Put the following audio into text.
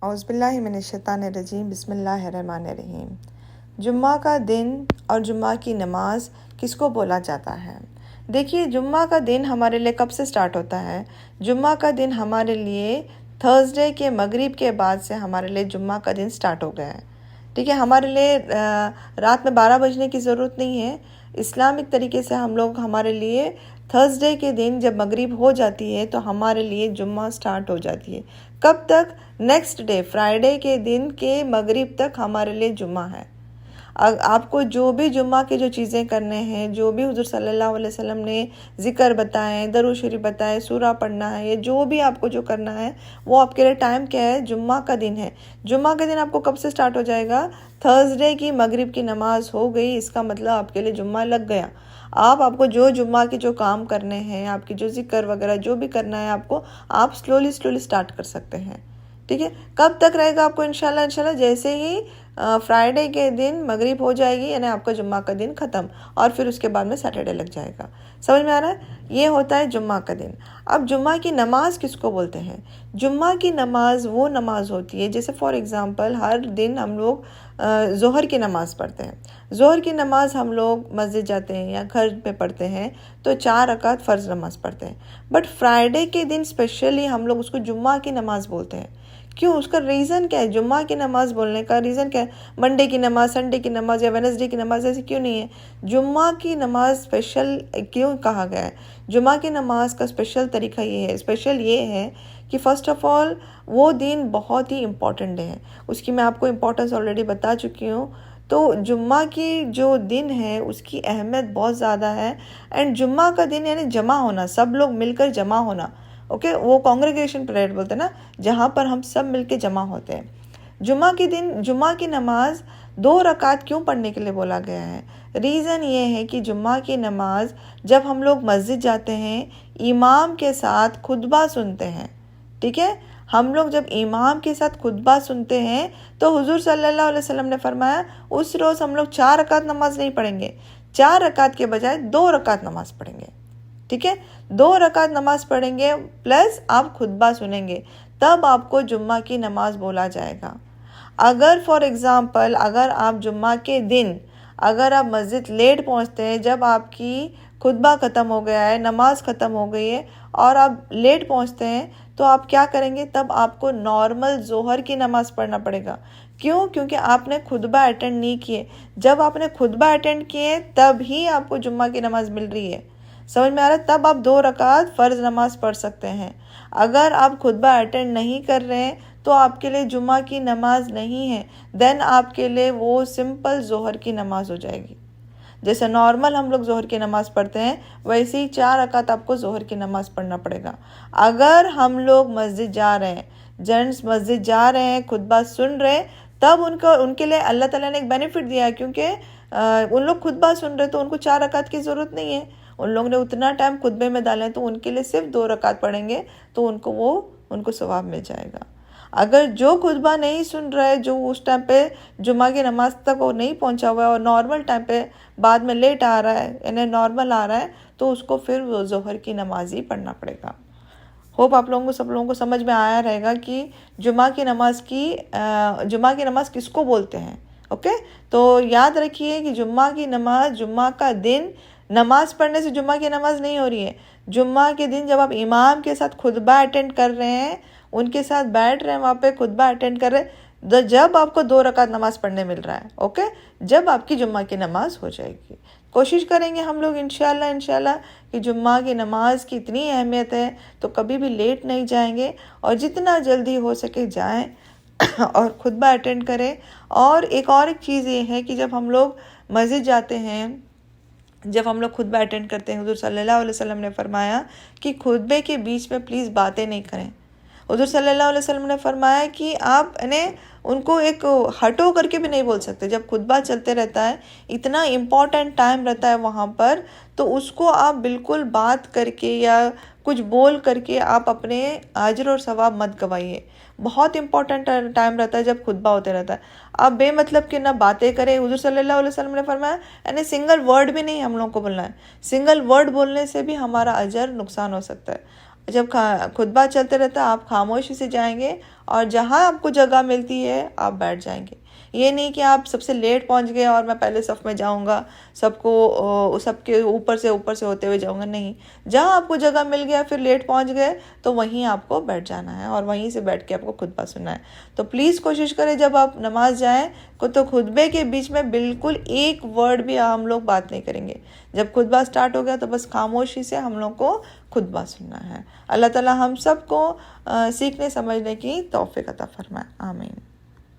औज़ुबिल्लाहिमिनश्शैतानिर्रजीम बिस्मिल्लाहिर्रहमानिर्रहीम। जुम्मा का दिन और जुम्मा की नमाज किसको बोला जाता है? देखिए, जुम्मा का दिन हमारे लिए कब से स्टार्ट होता है? जुम्मा का दिन हमारे लिए थर्सडे के मगरिब के बाद से हमारे लिए जुम्मा का दिन स्टार्ट हो गया है। ठीक है, हमारे लिए रात में 12 बजने की ज़रूरत नहीं है। इस्लामिक तरीके से हम लोग हमारे लिए थर्सडे के दिन जब मगरिब हो जाती है तो हमारे लिए जुम्मा स्टार्ट हो जाती है। कब तक? नेक्स्ट डे फ्राइडे के दिन के मगरिब तक हमारे लिए जुम्मा है। आपको जो भी जुम्मा के जो चीज़ें करने हैं, जो भी हुज़ूर सल्लल्लाहु अलैहि वसल्लम ने ज़िक्र बताए, दरूद शरीफ बताए, सूरा पढ़ना है, ये जो भी आपको जो करना है वो आपके लिए टाइम क्या है? जुम्मा का दिन है। जुम्मा का दिन आपको कब से स्टार्ट हो जाएगा? थर्सडे की मगरिब की नमाज हो गई, इसका मतलब आपके लिए जुम्मा लग गया। आपको जो जुम्मा के जो काम करने हैं, आपकी जो ज़िक्र वगैरह जो भी करना है आपको, आप स्लोली स्टार्ट कर सकते हैं। ठीक है, कब तक रहेगा आपको? इंशाल्लाह जैसे ही फ्राइडे के दिन मगरिब हो जाएगी, यानी आपका जुम्मा का दिन ख़त्म, और फिर उसके बाद में सैटरडे लग जाएगा। समझ में आ रहा है? ये होता है जुम्मा का दिन। अब जुम्मा की नमाज किसको बोलते हैं? जुम्मा की नमाज वो नमाज होती है, जैसे फॉर एग्ज़ाम्पल हर दिन हम लोग ज़ोहर की नमाज़ पढ़ते हैं। ज़ोहर की नमाज़ हम लोग मस्जिद जाते हैं या घर पे पढ़ते हैं तो 4 रकात फ़र्ज़ नमाज़ पढ़ते हैं। बट फ्राइडे के दिन स्पेशली हम लोग उसको जुम्मा की नमाज़ बोलते हैं। क्यों? उसका रीज़न क्या है? जुम्मा की नमाज़ बोलने का रीज़न क्या है? मंडे की नमाज़, संडे की नमाज़ या वेडनेसडे की नमाज़ ऐसी क्यों नहीं है? जुम्मा की नमाज़ स्पेशल क्यों कहा गया है? जुम्मा की नमाज़ का स्पेशल तरीका ये है, स्पेशल ये है कि फ़र्स्ट ऑफ़ ऑल वो दिन बहुत ही इम्पॉर्टेंट डे है। उसकी मैं आपको इम्पोर्टेंस ऑलरेडी बता चुकी हूँ। तो जुम्मा की जो दिन है उसकी अहमियत बहुत ज़्यादा है। एंड जुम्मा का दिन यानी जमा होना, सब लोग मिलकर जमा होना। ओके, वो कॉन्ग्रेगेशन प्रेयर बोलते हैं ना, जहाँ पर हम सब मिलके जमा होते हैं। जुम्मा के दिन जुम्मा की नमाज 2 रकात क्यों पढ़ने के लिए बोला गया है? रीज़न ये है कि जुम्मा की नमाज जब हम लोग मस्जिद जाते हैं, इमाम के साथ खुतबा सुनते हैं। ठीक है, हम लोग जब इमाम के साथ खुतबा सुनते हैं तो हुजूर सल्लल्लाहु अलैहि वसल्लम ने फरमाया उस रोज़ हम लोग 4 रकात नमाज नहीं पढ़ेंगे, 4 रकात के बजाय 2 रकात नमाज पढ़ेंगे। ठीक है, 2 रकात नमाज पढ़ेंगे प्लस आप खुतबा सुनेंगे, तब आपको जुम्मा की नमाज बोला जाएगा। अगर फॉर एग्ज़ाम्पल अगर आप जुम्मा के दिन अगर आप मस्जिद लेट पहुंचते हैं, जब आपकी खुतबा ख़त्म हो गया है, नमाज ख़त्म हो गई है और आप लेट पहुंचते हैं, तो आप क्या करेंगे? तब आपको नॉर्मल ज़ोहर की नमाज़ पढ़ना पड़ेगा। क्यों? क्योंकि आपने खुतबा अटेंड नहीं किए। जब आपने खुतबा अटेंड किए तब ही आपको जुम्मा की नमाज़ मिल रही है। समझ में आ रहा है? तब आप 2 रकात फ़र्ज़ नमाज पढ़ सकते हैं। अगर आप खुतबा अटेंड नहीं कर रहे हैं तो आपके लिए जुम्मा की नमाज नहीं है, देन आपके लिए वो सिंपल ज़ोहर की नमाज हो जाएगी। जैसे नॉर्मल हम लोग ज़ोहर की नमाज़ पढ़ते हैं, वैसे ही 4 रकात आपको ज़ोहर की नमाज़ पढ़ना पड़ेगा। अगर हम लोग मस्जिद जा रहे हैं, जेंट्स मस्जिद जा रहे हैं, खुतबा सुन रहे हैं, तब उनके लिए अल्लाह ताला ने एक बेनिफिट दिया है, क्योंकि उन लोग खुतबा सुन रहे तो उनको 4 रकात की ज़रूरत नहीं है। उन लोगों ने उतना टाइम खुतबे में डाला है तो उनके लिए सिर्फ 2 रकात पढ़ेंगे तो उनको सवाब मिल जाएगा। अगर जो खुतबा नहीं सुन रहा है, जो उस टाइम पे जुम्मा की नमाज तक वो नहीं पहुंचा हुआ है और नॉर्मल टाइम पे बाद में लेट आ रहा है यानी नॉर्मल आ रहा है, तो उसको फिर वो ज़ोहर की नमाज ही पढ़ना पड़ेगा। होप आप लोगों को सब लोगों को समझ में आया रहेगा कि जुम्मा की नमाज किसको बोलते हैं। ओके, तो याद रखिए कि जुम्मा की नमाज, जुम्मा का दिन नमाज पढ़ने से जुम्मा की नमाज नहीं हो रही है। जुम्मा के दिन जब आप इमाम के साथ खुतबा अटेंड कर रहे हैं, उनके साथ बैठ रहे हैं, वहाँ पे खुतबा अटेंड कर रहे हैं, जब आपको 2 रकात नमाज पढ़ने मिल रहा है। ओके, जब आपकी जुम्मा की नमाज हो जाएगी। कोशिश करेंगे हम लोग इंशाल्लाह कि जुम्मा की नमाज की इतनी अहमियत है तो कभी भी लेट नहीं जाएंगे और जितना जल्दी हो सके जाएं और खुतबा अटेंड करें। और एक चीज़ ये है कि जब हम लोग मस्जिद जाते हैं, जब हम लोग खुतबा अटेंड करते हैं, हुज़ूर सल्लल्लाहु अलैहि वसल्लम ने फरमाया कि खुतबे के बीच में प्लीज़ बातें नहीं करें। हुज़ूर सल्लल्लाहु अलैहि वसल्लम ने फरमाया कि आप उनको एक हटो करके भी नहीं बोल सकते। जब खुतबा चलते रहता है, इतना इम्पॉर्टेंट टाइम रहता है वहाँ पर, तो उसको आप बिल्कुल बात करके या कुछ बोल करके आप अपने अजर और सवाब मत गवाइए। बहुत इंपॉर्टेंट टाइम रहता है जब खुतबा होते रहता है। आप बेमतलब के ना बातें करें। हुज़ूर सल्लल्लाहु अलैहि वसल्लम ने फरमाया यानी सिंगल वर्ड भी नहीं हम लोग को बोलना है। सिंगल वर्ड बोलने से भी हमारा अजर नुकसान हो सकता है। जब खुतबा चलते रहता है आप खामोशी से जाएंगे और जहाँ आपको जगह मिलती है आप बैठ जाएंगे। ये नहीं कि आप सबसे लेट पहुंच गए और मैं पहले सफ़ में जाऊंगा, सबके ऊपर से होते हुए जाऊंगा, नहीं। जहाँ आपको जगह मिल गया फिर लेट पहुंच गए तो वहीं आपको बैठ जाना है और वहीं से बैठ के आपको खुतबा सुनना है। तो प्लीज़ कोशिश करें जब आप नमाज जाएं तो खुतबे के बीच में बिल्कुल एक वर्ड भी हम लोग बात नहीं करेंगे। जब खुतबा स्टार्ट हो गया तो बस खामोशी से हम लोग को खुतबा सुनना है। अल्लाह ताला हम सबको सीखने समझने की तौफीक अता फरमाए। आमीन।